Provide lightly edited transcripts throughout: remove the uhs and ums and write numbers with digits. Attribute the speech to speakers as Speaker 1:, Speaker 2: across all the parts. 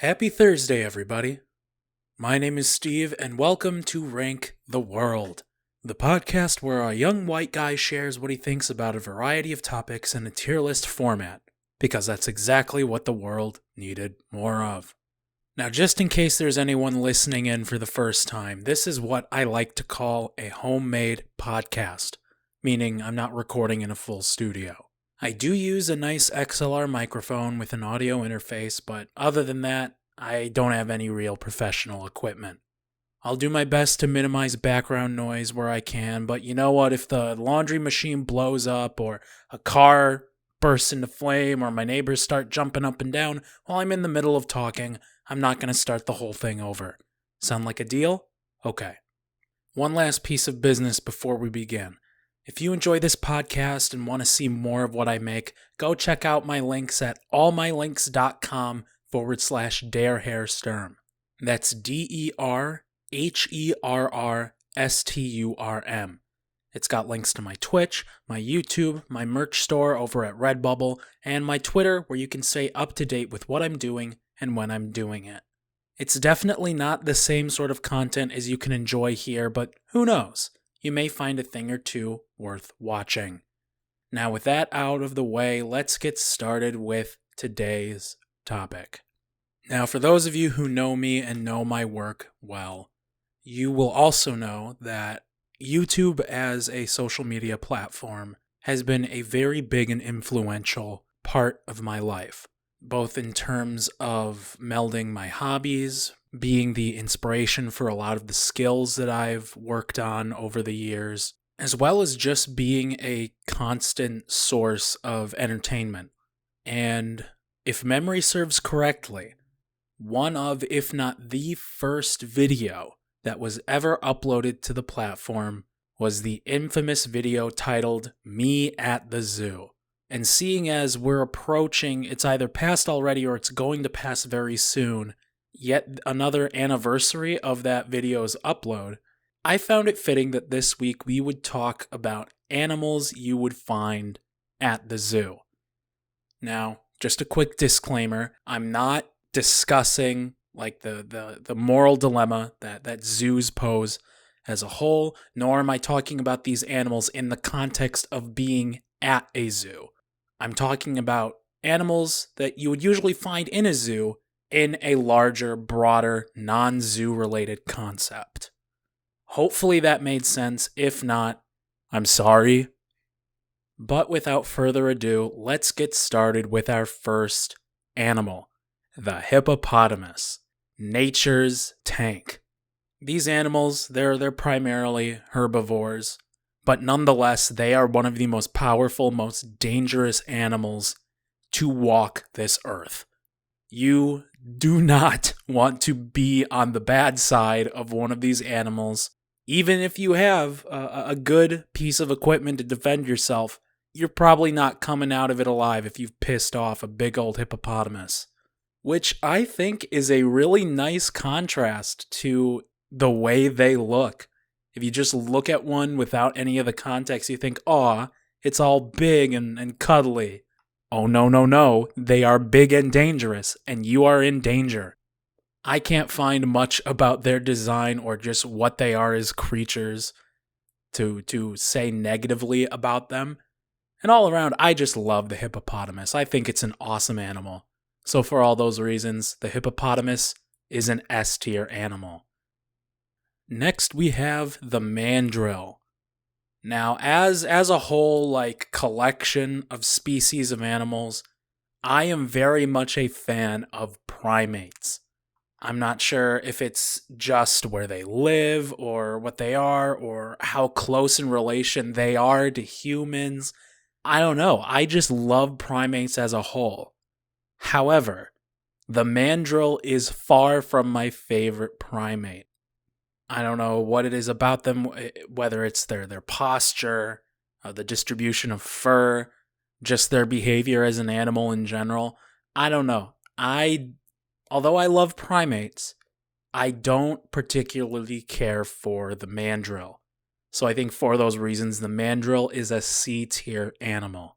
Speaker 1: Happy Thursday, everybody. My name is Steve, and welcome to Rank the World, the podcast where a young white guy shares what he thinks about a variety of topics in a tier list format, because that's exactly what the world needed more of. Now, just in case there's anyone listening in for the first time, this is what I like to call a homemade podcast, meaning I'm not recording in a full studio. I do use a nice XLR microphone with an audio interface, but other than that, I don't have any real professional equipment. I'll do my best to minimize background noise where I can, but you know what? If the laundry machine blows up, or a car bursts into flame, or my neighbors start jumping up and down while I'm in the middle of talking, I'm not going to start the whole thing over. Sound like a deal? Okay. One last piece of business before we begin. If you enjoy this podcast and want to see more of what I make, go check out my links at allmylinks.com/DareHairSturm. That's DerHerSturm. It's got links to my Twitch, my YouTube, my merch store over at Redbubble, and my Twitter where you can stay up to date with what I'm doing and when I'm doing it. It's definitely not the same sort of content as you can enjoy here, but who knows? You may find a thing or two worth watching. Now, with that out of the way, let's get started with today's topic. Now, for those of you who know me and know my work well, you will also know that YouTube as a social media platform has been a very big and influential part of my life, both in terms of melding my hobbies, being the inspiration for a lot of the skills that I've worked on over the years, as well as just being a constant source of entertainment. And if memory serves correctly, one of, if not the first video that was ever uploaded to the platform was the infamous video titled Me at the Zoo. And seeing as we're approaching, it's either passed already or it's going to pass very soon, yet another anniversary of that video's upload, I found it fitting that this week we would talk about animals you would find at the zoo. Now, just a quick disclaimer, I'm not discussing like the moral dilemma that zoos pose as a whole, nor am I talking about these animals in the context of being at a zoo. I'm talking about animals that you would usually find in a zoo in a larger, broader, non-zoo related concept. Hopefully that made sense. If not, I'm sorry. But without further ado, let's get started with our first animal, the hippopotamus, nature's tank. These animals, they're primarily herbivores, but nonetheless, they are one of the most powerful, most dangerous animals to walk this earth. You do not want to be on the bad side of one of these animals. Even if you have a good piece of equipment to defend yourself, you're probably not coming out of it alive if you've pissed off a big old hippopotamus. Which I think is a really nice contrast to the way they look. If you just look at one without any of the context, you think, aw, it's all big and cuddly. Oh, no. They are big and dangerous, and you are in danger. I can't find much about their design or just what they are as creatures to say negatively about them. And all around, I just love the hippopotamus. I think it's an awesome animal. So for all those reasons, the hippopotamus is an S tier animal. Next, we have the mandrill. Now, as a whole, like, collection of species of animals, I am very much a fan of primates. I'm not sure if it's just where they live, or what they are, or how close in relation they are to humans. I don't know. I just love primates as a whole. However, the mandrill is far from my favorite primate. I don't know what it is about them, whether it's their posture, the distribution of fur, just their behavior as an animal in general. I don't know. Although I love primates, I don't particularly care for the mandrill. So I think for those reasons, the mandrill is a C tier animal.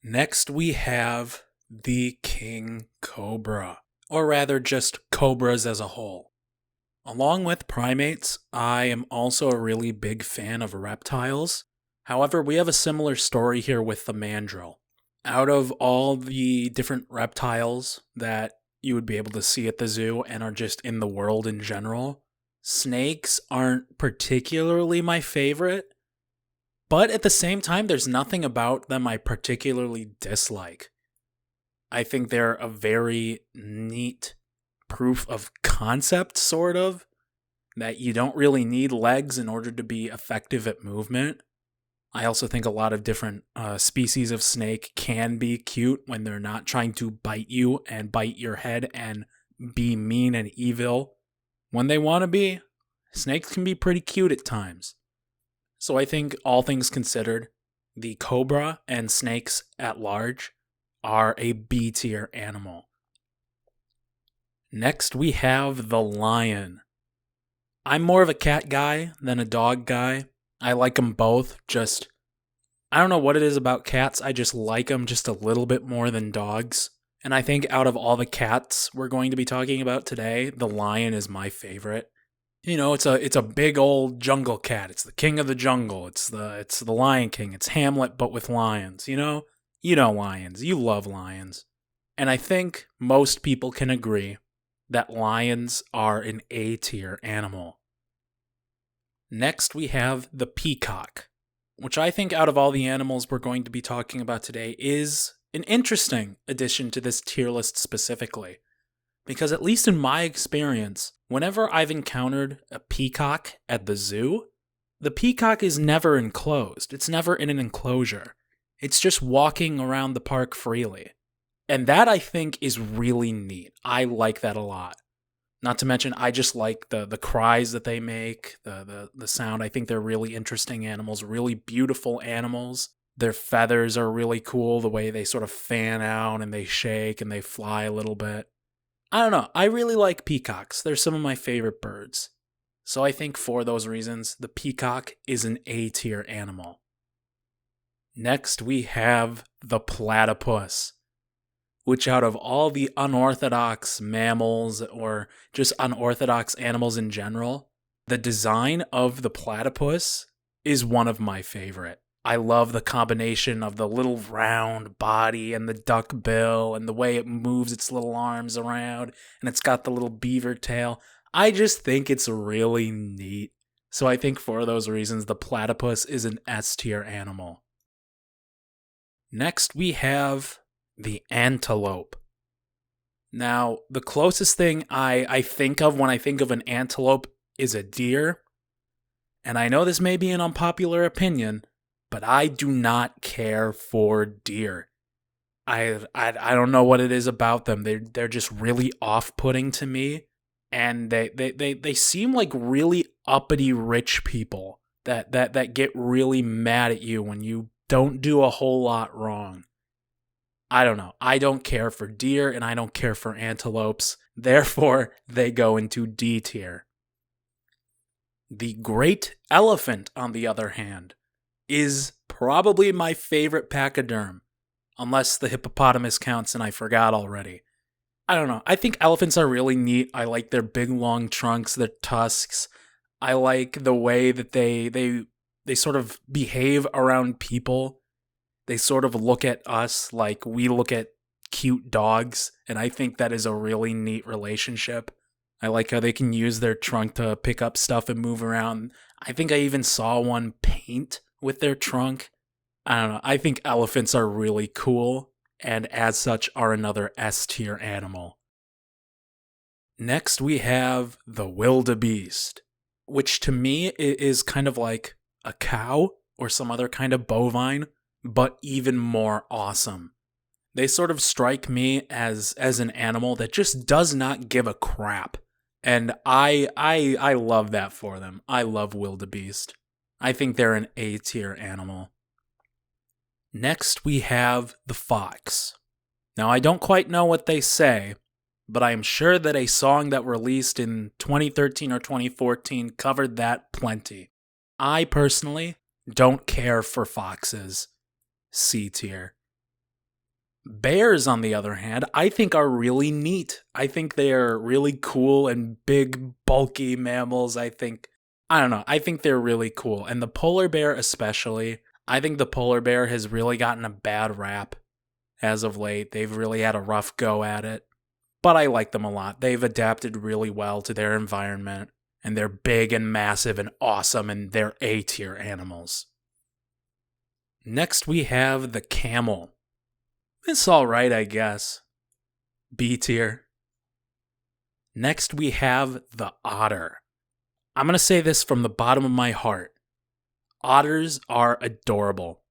Speaker 1: Next, we have the King cobra, or rather just cobras as a whole. Along with primates, I am also a really big fan of reptiles. However, we have a similar story here with the mandrill. Out of all the different reptiles that you would be able to see at the zoo and are just in the world in general, snakes aren't particularly my favorite, but at the same time, there's nothing about them I particularly dislike. I think they're a very neat proof of concept, sort of, that you don't really need legs in order to be effective at movement. I also think a lot of different species of snake can be cute when they're not trying to bite you and bite your head and be mean and evil. When they want to be, snakes can be pretty cute at times. So I think, all things considered, the cobra and snakes at large are a B tier animal. Next, we have the lion. I'm more of a cat guy than a dog guy. I like them both, I don't know what it is about cats, I just like them just a little bit more than dogs. And I think out of all the cats we're going to be talking about today, the lion is my favorite. You know, it's a big old jungle cat. It's the king of the jungle. It's the Lion King. It's Hamlet, but with lions, you know? You know lions. You love lions. And I think most people can agree that lions are an A tier animal. Next, we have the peacock, which I think out of all the animals we're going to be talking about today is an interesting addition to this tier list specifically. Because at least in my experience, whenever I've encountered a peacock at the zoo, the peacock is never enclosed. It's never in an enclosure. It's just walking around the park freely. And that, I think, is really neat. I like that a lot. Not to mention, I just like the cries that they make, the sound. I think they're really interesting animals, really beautiful animals. Their feathers are really cool, the way they sort of fan out and they shake and they fly a little bit. I don't know. I really like peacocks. They're some of my favorite birds. So I think for those reasons, the peacock is an A tier animal. Next, we have the platypus, which out of all the unorthodox mammals or just unorthodox animals in general, the design of the platypus is one of my favorite. I love the combination of the little round body and the duck bill and the way it moves its little arms around, and it's got the little beaver tail. I just think it's really neat. So I think for those reasons, the platypus is an S tier animal. Next, we have the antelope. Now, the closest thing I think of when I think of an antelope is a deer. And I know this may be an unpopular opinion, but I do not care for deer. I don't know what it is about them. They're just really off-putting to me. And they seem like really uppity rich people that get really mad at you when you don't do a whole lot wrong. I don't know. I don't care for deer and I don't care for antelopes. Therefore, they go into D tier. The great elephant, on the other hand, is probably my favorite pachyderm. Unless the hippopotamus counts and I forgot already. I don't know. I think elephants are really neat. I like their big long trunks, their tusks. I like the way that they sort of behave around people. They sort of look at us like we look at cute dogs, and I think that is a really neat relationship. I like how they can use their trunk to pick up stuff and move around. I think I even saw one paint with their trunk. I don't know. I think elephants are really cool, and as such are another S tier animal. Next, we have the wildebeest, which to me is kind of like a cow or some other kind of bovine, but even more awesome. They sort of strike me as an animal that just does not give a crap. And I love that for them. I love wildebeest. I think they're an A tier animal. Next, we have the fox. Now, I don't quite know what they say, but I am sure that a song that released in 2013 or 2014 covered that plenty. I personally don't care for foxes. C tier. Bears, on the other hand, I think are really neat. I think they are really cool and big, bulky mammals. I don't know, I think they're really cool. And the polar bear, especially, I think the polar bear has really gotten a bad rap as of late. They've really had a rough go at it. But I like them a lot. They've adapted really well to their environment, and they're big and massive and awesome, and they're A tier animals. Next, we have the camel. It's alright, I guess. B tier. Next, we have the otter. I'm going to say this from the bottom of my heart. Otters are adorable.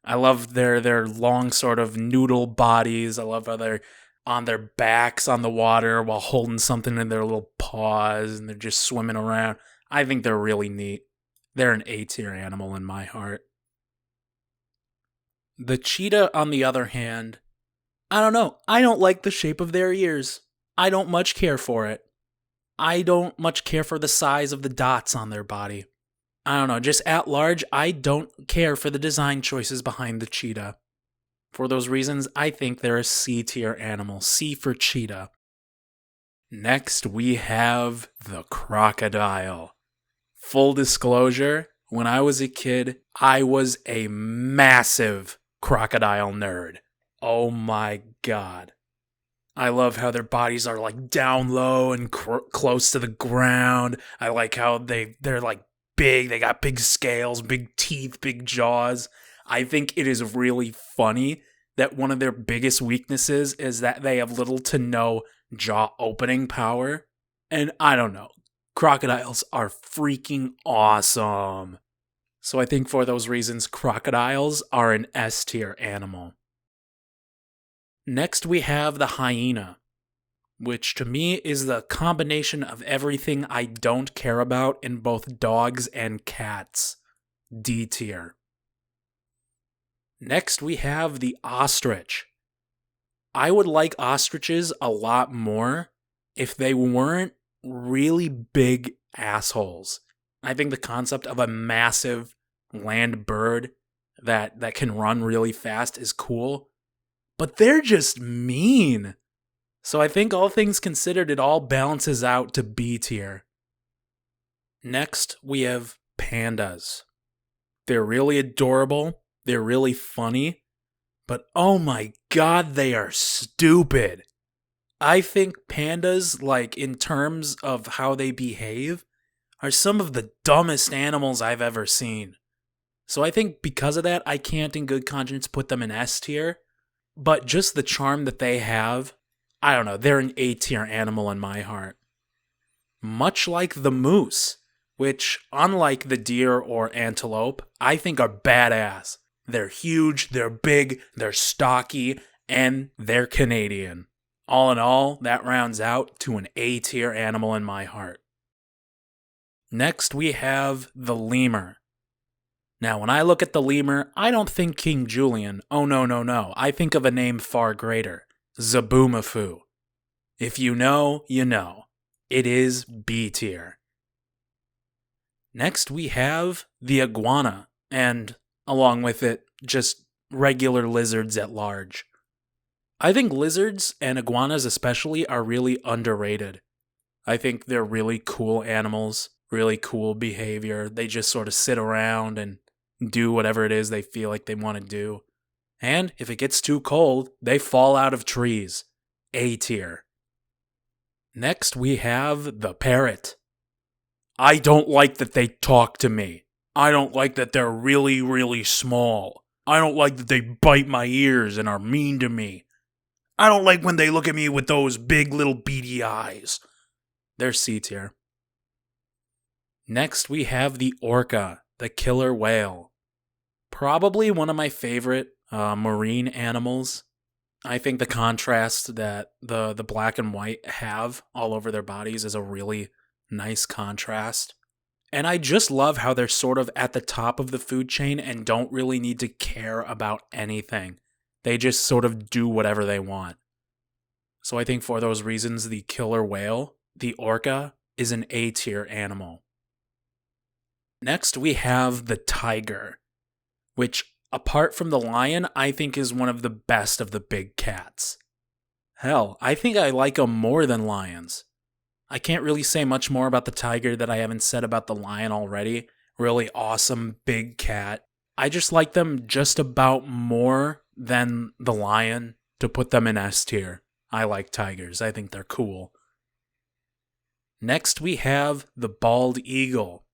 Speaker 1: I love their long sort of noodle bodies. I love how they're on their backs on the water while holding something in their little paws and they're just swimming around. I think they're really neat. They're an A tier animal in my heart. The cheetah, on the other hand, I don't know. I don't like the shape of their ears. I don't much care for it. I don't much care for the size of the dots on their body. I don't know, just at large, I don't care for the design choices behind the cheetah. For those reasons, I think they're a C tier animal. C for cheetah. Next, we have the crocodile. Full disclosure, when I was a kid, I was a massive crocodile nerd. Oh my god. I love how their bodies are like down low and close to the ground. I like how they're like big. They got big scales, big teeth, big jaws. I think it is really funny that one of their biggest weaknesses is that they have little to no jaw opening power. And I don't know. Crocodiles are freaking awesome. So I think for those reasons, crocodiles are an S tier animal. Next, we have the hyena, which to me is the combination of everything I don't care about in both dogs and cats. D tier. Next, we have the ostrich. I would like ostriches a lot more if they weren't really big assholes. I think the concept of a massive land bird that can run really fast is cool, but they're just mean. So I think all things considered, it all balances out to B tier. Next, we have pandas. They're really adorable, they're really funny, but oh my god, they are stupid. I think pandas, like in terms of how they behave, are some of the dumbest animals I've ever seen. So I think because of that, I can't in good conscience put them in S tier. But just the charm that they have, I don't know, they're an A tier animal in my heart. Much like the moose, which, unlike the deer or antelope, I think are badass. They're huge, they're big, they're stocky, and they're Canadian. All in all, that rounds out to an A tier animal in my heart. Next, we have the lemur. Now, when I look at the lemur, I don't think King Julian. Oh, no. I think of a name far greater. Zaboomafoo. If you know, you know. It is B tier. Next, we have the iguana, and along with it, just regular lizards at large. I think lizards, and iguanas especially, are really underrated. I think they're really cool animals, really cool behavior. They just sort of sit around and do whatever it is they feel like they want to do. And if it gets too cold, they fall out of trees. A tier. Next, we have the parrot. I don't like that they talk to me. I don't like that they're really, really small. I don't like that they bite my ears and are mean to me. I don't like when they look at me with those big little beady eyes. They're C tier. Next, we have the orca, the killer whale. Probably one of my favorite marine animals. I think the contrast that the black and white have all over their bodies is a really nice contrast. And I just love how they're sort of at the top of the food chain and don't really need to care about anything. They just sort of do whatever they want. So I think for those reasons, the killer whale, the orca, is an A tier animal. Next, we have the tiger, which apart from the lion, I think is one of the best of the big cats. Hell, I think I like them more than lions. I can't really say much more about the tiger that I haven't said about the lion already. Really awesome big cat. I just like them just about more than the lion to put them in S tier. I like tigers. I think they're cool. Next we have the bald eagle.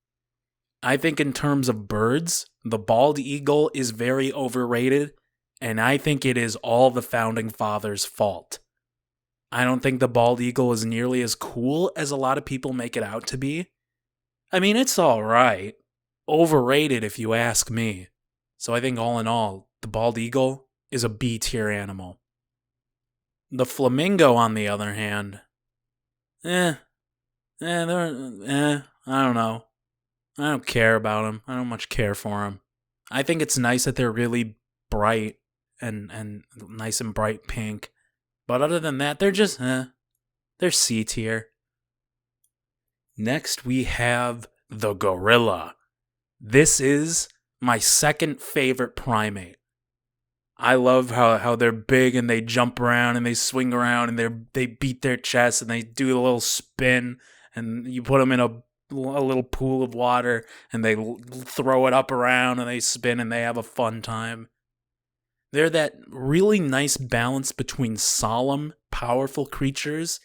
Speaker 1: I think in terms of birds, the bald eagle is very overrated, and I think it is all the founding fathers' fault. I don't think the bald eagle is nearly as cool as a lot of people make it out to be. I mean, it's alright. Overrated if you ask me. So I think all in all, the bald eagle is a B tier animal. The flamingo, on the other hand, I don't know. I don't care about them. I don't much care for them. I think it's nice that they're really bright and nice and bright pink. But other than that, they're just, they're C tier. Next, we have the gorilla. This is my second favorite primate. I love how they're big and they jump around and they swing around and they beat their chest and they do a little spin and you put them in a little pool of water and they throw it up around and they spin and they have a fun time. They're that really nice balance between solemn, powerful creatures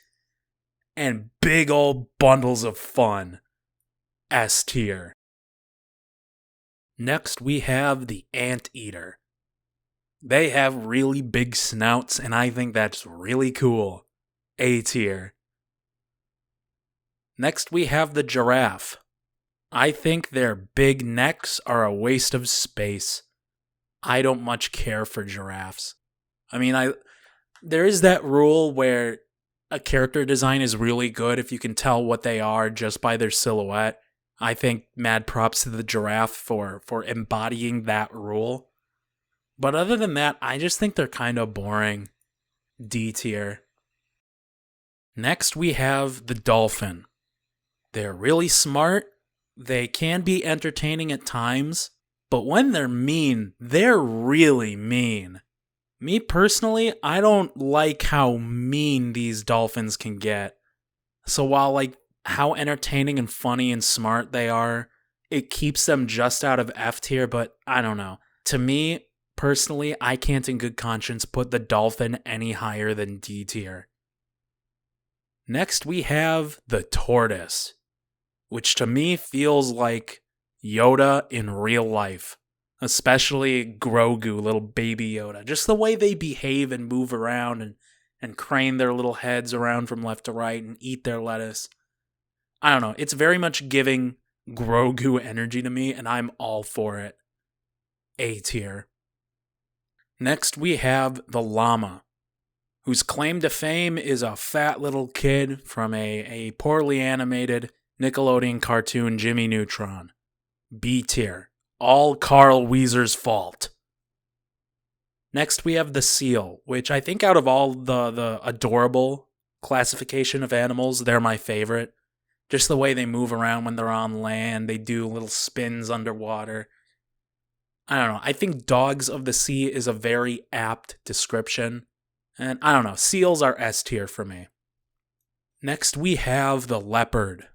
Speaker 1: and big old bundles of fun. S tier. Next, we have the anteater. They have really big snouts, and I think that's really cool. A tier. Next, we have the giraffe. I think their big necks are a waste of space. I don't much care for giraffes. I mean, there is that rule where a character design is really good if you can tell what they are just by their silhouette. I think mad props to the giraffe for embodying that rule. But other than that, I just think they're kind of boring. D tier. Next, we have the dolphin. They're really smart. They can be entertaining at times. But when they're mean, they're really mean. Me personally, I don't like how mean these dolphins can get. So while like how entertaining and funny and smart they are, it keeps them just out of F tier, but I don't know. To me, personally, I can't in good conscience put the dolphin any higher than D tier. Next, we have the tortoise, which to me feels like Yoda in real life, especially Grogu, little baby Yoda. Just the way they behave and move around and crane their little heads around from left to right and eat their lettuce. I don't know, it's very much giving Grogu energy to me, and I'm all for it. A tier. Next, we have the llama, whose claim to fame is a fat little kid from a poorly animated Nickelodeon cartoon, Jimmy Neutron. B tier. All Carl Weezer's fault. Next, we have the seal, which I think out of all the adorable classification of animals, they're my favorite. Just the way they move around when they're on land, they do little spins underwater. I don't know, I think dogs of the sea is a very apt description. And I don't know, seals are S tier for me. Next, we have the leopard.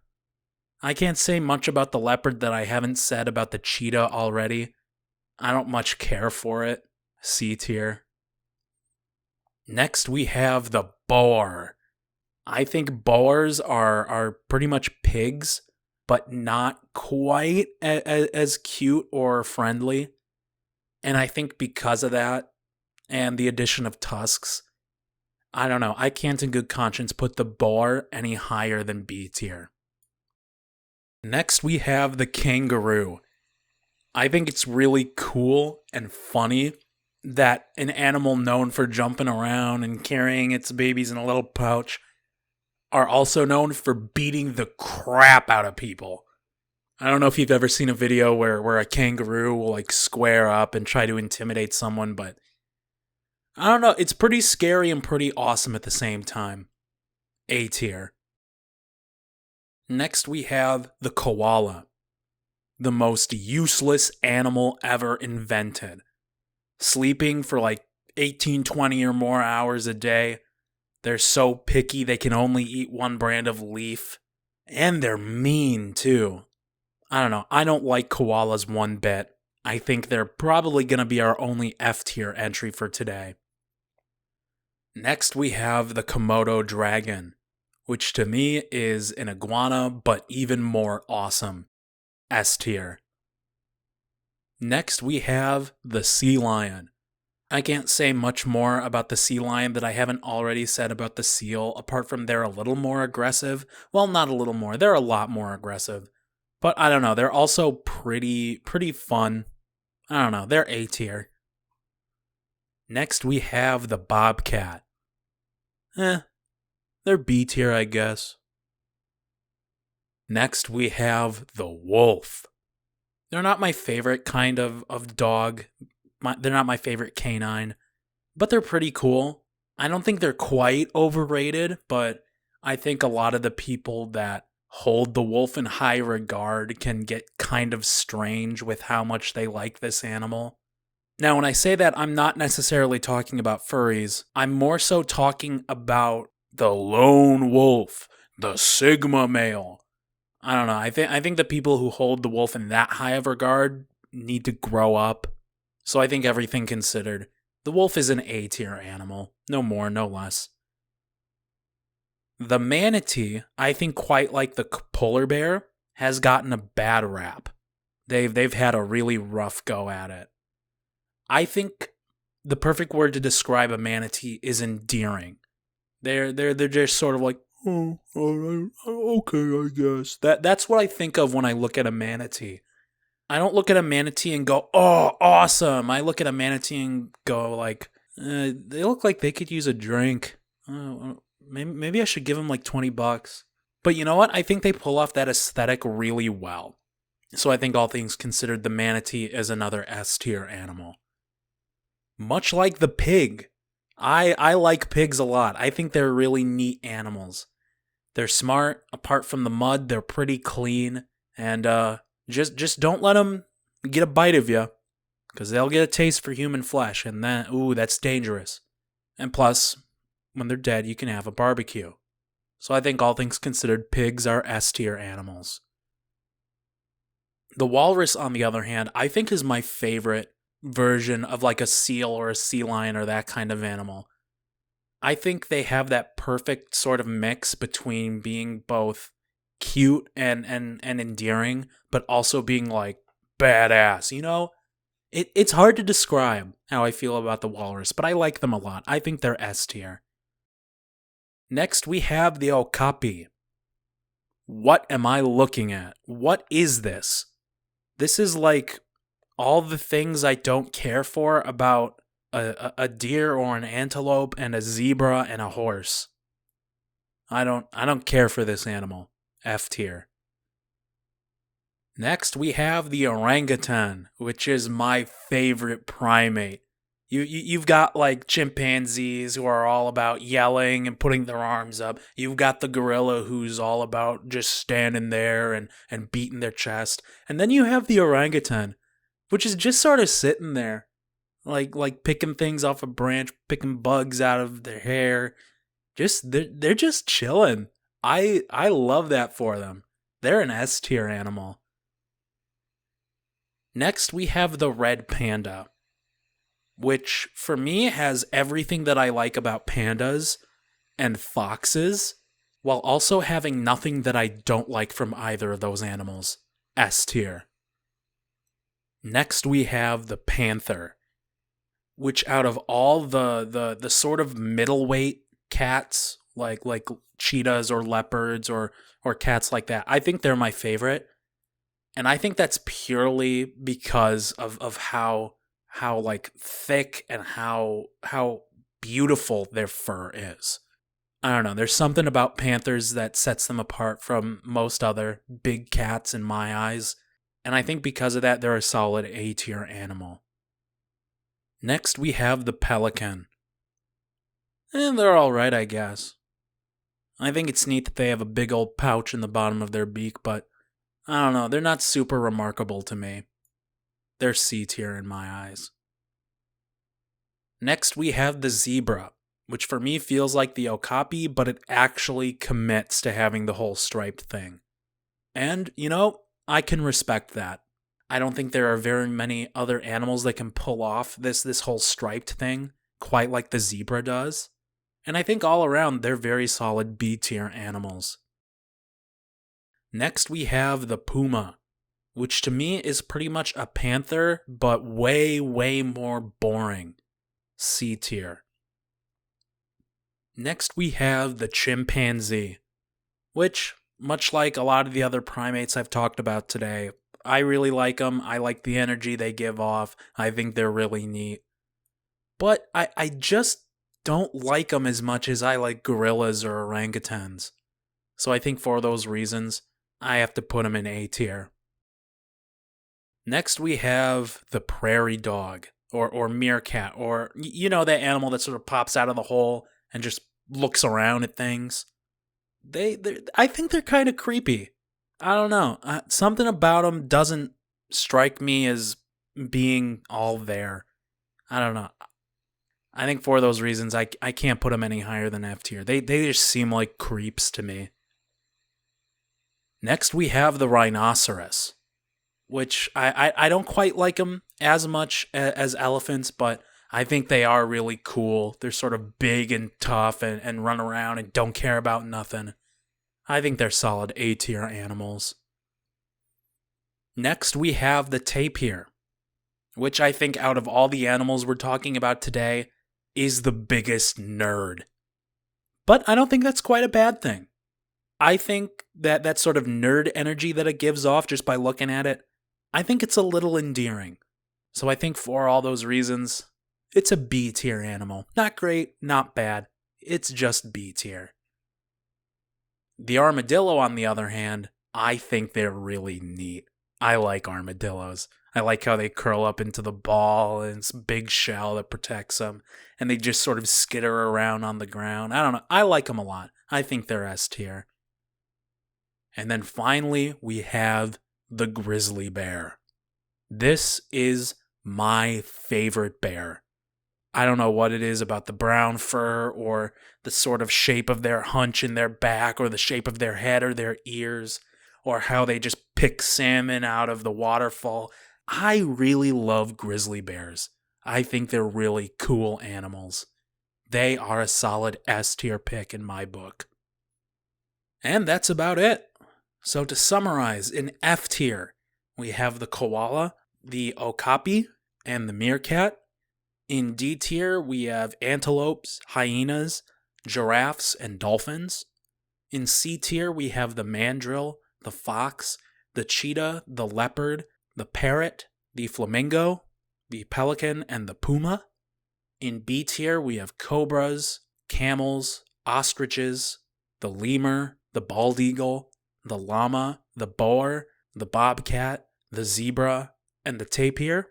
Speaker 1: I can't say much about the leopard that I haven't said about the cheetah already. I don't much care for it. C tier. Next, we have the boar. I think boars are pretty much pigs, but not quite as cute or friendly. And I think because of that, and the addition of tusks, I don't know, I can't in good conscience put the boar any higher than B tier. Next, we have the kangaroo. I think it's really cool and funny that an animal known for jumping around and carrying its babies in a little pouch are also known for beating the crap out of people. I don't know if you've ever seen a video where a kangaroo will like square up and try to intimidate someone, but I don't know, it's pretty scary and pretty awesome at the same time. A tier. Next, we have the koala, the most useless animal ever invented. sleeping for like 18, 20 or more hours a day. They're so picky they can only eat one brand of leaf. And they're mean too. I don't know. I don't like koalas one bit. I think they're probably going to be our only F tier entry for today. Next, we have the Komodo dragon, which to me is an iguana, but even more awesome. S tier. Next, we have the sea lion. I can't say much more about the sea lion that I haven't already said about the seal, apart from they're a little more aggressive. Well, not a little more, they're a lot more aggressive. But I don't know, they're also pretty fun. I don't know, they're A tier. Next, we have the bobcat. They're B tier, I guess. Next, we have the wolf. They're not my favorite kind of dog. They're not my favorite canine, but they're pretty cool. I don't think they're quite overrated, but I think a lot of the people that hold the wolf in high regard can get kind of strange with how much they like this animal. Now, when I say that, I'm not necessarily talking about furries. I'm more so talking about the lone wolf, the Sigma male. I don't know. I think the people who hold the wolf in that high of regard need to grow up. So I think everything considered, the wolf is an A tier animal. No more, no less. The manatee, I think quite like the polar bear, has gotten a bad rap. They've had a really rough go at it. I think the perfect word to describe a manatee is endearing. They're just sort of like, oh, okay, I guess. That's what I think of when I look at a manatee. I don't look at a manatee and go, oh, awesome. I look at a manatee and go like, they look like they could use a drink. Maybe I should give them like $20. But you know what? I think they pull off that aesthetic really well. So I think all things considered, the manatee is another S tier animal. Much like the pig. I like pigs a lot. I think they're really neat animals. They're smart. Apart from the mud, they're pretty clean. And just don't let them get a bite of you, because they'll get a taste for human flesh, and then, that's dangerous. And plus, when they're dead, you can have a barbecue. So I think all things considered, pigs are S tier animals. The walrus, on the other hand, I think is my favorite version of like a seal or a sea lion or that kind of animal. I think they have that perfect sort of mix between being both cute and endearing, but also being like badass, you know? It's hard to describe how I feel about the walrus, but I like them a lot. I think they're S tier. Next, we have the okapi. What am I looking at? What is this? This is like all the things I don't care for about a deer or an antelope and a zebra and a horse. I don't care for this animal. F tier. Next, we have the orangutan, which is my favorite primate. You've got like chimpanzees who are all about yelling and putting their arms up. You've got the gorilla who's all about just standing there and beating their chest. And then you have the orangutan, which is just sort of sitting there, like picking things off a branch, picking bugs out of their hair. They're just chilling. I love that for them. They're an S tier animal. Next, we have the red panda, which for me has everything that I like about pandas and foxes, while also having nothing that I don't like from either of those animals. S tier. Next, we have the panther, which out of all the sort of middleweight cats, like cheetahs or leopards or cats like that, I think they're my favorite. And I think that's purely because of how like thick and how beautiful their fur is. I don't know, there's something about panthers that sets them apart from most other big cats in my eyes. And I think because of that, they're a solid A tier animal. Next, we have the pelican. And they're alright, I guess. I think it's neat that they have a big old pouch in the bottom of their beak, but I don't know, they're not super remarkable to me. They're C tier in my eyes. Next, we have the zebra, which for me feels like the okapi, but it actually commits to having the whole striped thing. And, I can respect that. I don't think there are very many other animals that can pull off this whole striped thing quite like the zebra does. And I think all around they're very solid B tier animals. Next we have the puma, which to me is pretty much a panther, but way, way more boring. C tier. Next we have the chimpanzee, which, much like a lot of the other primates I've talked about today, I really like them. I like the energy they give off. I think they're really neat. But I just don't like them as much as I like gorillas or orangutans. So I think for those reasons, I have to put them in A tier. Next we have the prairie dog, or meerkat, or that animal that sort of pops out of the hole and just looks around at things. I think they're kind of creepy. I don't know. Something about them doesn't strike me as being all there. I don't know. I think for those reasons, I can't put them any higher than F tier. They just seem like creeps to me. Next, we have the rhinoceros, which I don't quite like them as much as elephants, but I think they are really cool. They're sort of big and tough and run around and don't care about nothing. I think they're solid A tier animals. Next, we have the tapir, which I think out of all the animals we're talking about today is the biggest nerd. But I don't think that's quite a bad thing. I think that sort of nerd energy that it gives off just by looking at it, I think it's a little endearing. So I think for all those reasons, it's a B tier animal. Not great, not bad. It's just B tier. The armadillo, on the other hand, I think they're really neat. I like armadillos. I like how they curl up into the ball and it's a big shell that protects them, and they just sort of skitter around on the ground. I don't know. I like them a lot. I think they're S tier. And then finally, we have the grizzly bear. This is my favorite bear. I don't know what it is about the brown fur or the sort of shape of their hunch in their back or the shape of their head or their ears or how they just pick salmon out of the waterfall. I really love grizzly bears. I think they're really cool animals. They are a solid S tier pick in my book. And that's about it. So to summarize, in F tier, we have the koala, the okapi, and the meerkat. In D tier, we have antelopes, hyenas, giraffes, and dolphins. In C tier, we have the mandrill, the fox, the cheetah, the leopard, the parrot, the flamingo, the pelican, and the puma. In B tier, we have cobras, camels, ostriches, the lemur, the bald eagle, the llama, the boar, the bobcat, the zebra, and the tapir.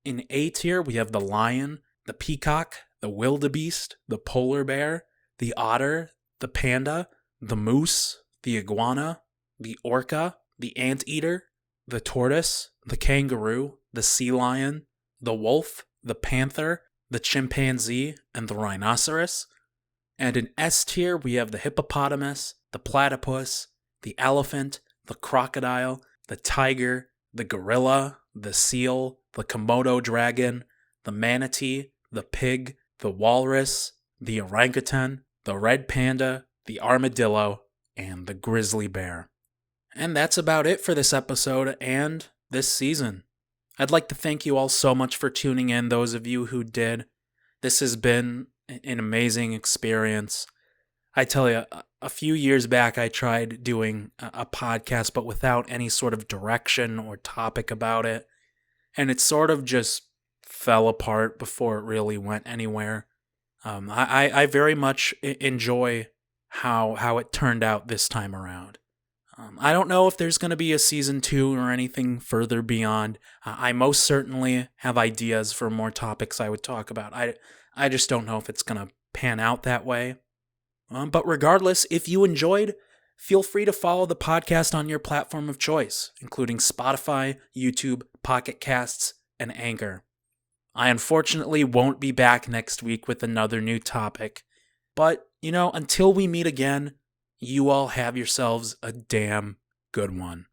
Speaker 1: In A tier, we have the lion, the peacock, the wildebeest, the polar bear, the otter, the panda, the moose, the iguana, the orca, the anteater, the tortoise, the kangaroo, the sea lion, the wolf, the panther, the chimpanzee, and the rhinoceros. And in S tier, we have the hippopotamus, the platypus, the elephant, the crocodile, the tiger, the gorilla, the seal, the Komodo dragon, the manatee, the pig, the walrus, the orangutan, the red panda, the armadillo, and the grizzly bear. And that's about it for this episode and this season. I'd like to thank you all so much for tuning in, those of you who did. This has been an amazing experience. I tell you, a few years back I tried doing a podcast, but without any sort of direction or topic about it. And it sort of just fell apart before it really went anywhere. I very much enjoy how it turned out this time around. I don't know if there's going to be a season 2 or anything further beyond. I most certainly have ideas for more topics I would talk about. I just don't know if it's going to pan out that way. But regardless, if you enjoyed, feel free to follow the podcast on your platform of choice, including Spotify, YouTube, Pocket Casts, and Anchor. I unfortunately won't be back next week with another new topic. But, until we meet again, you all have yourselves a damn good one.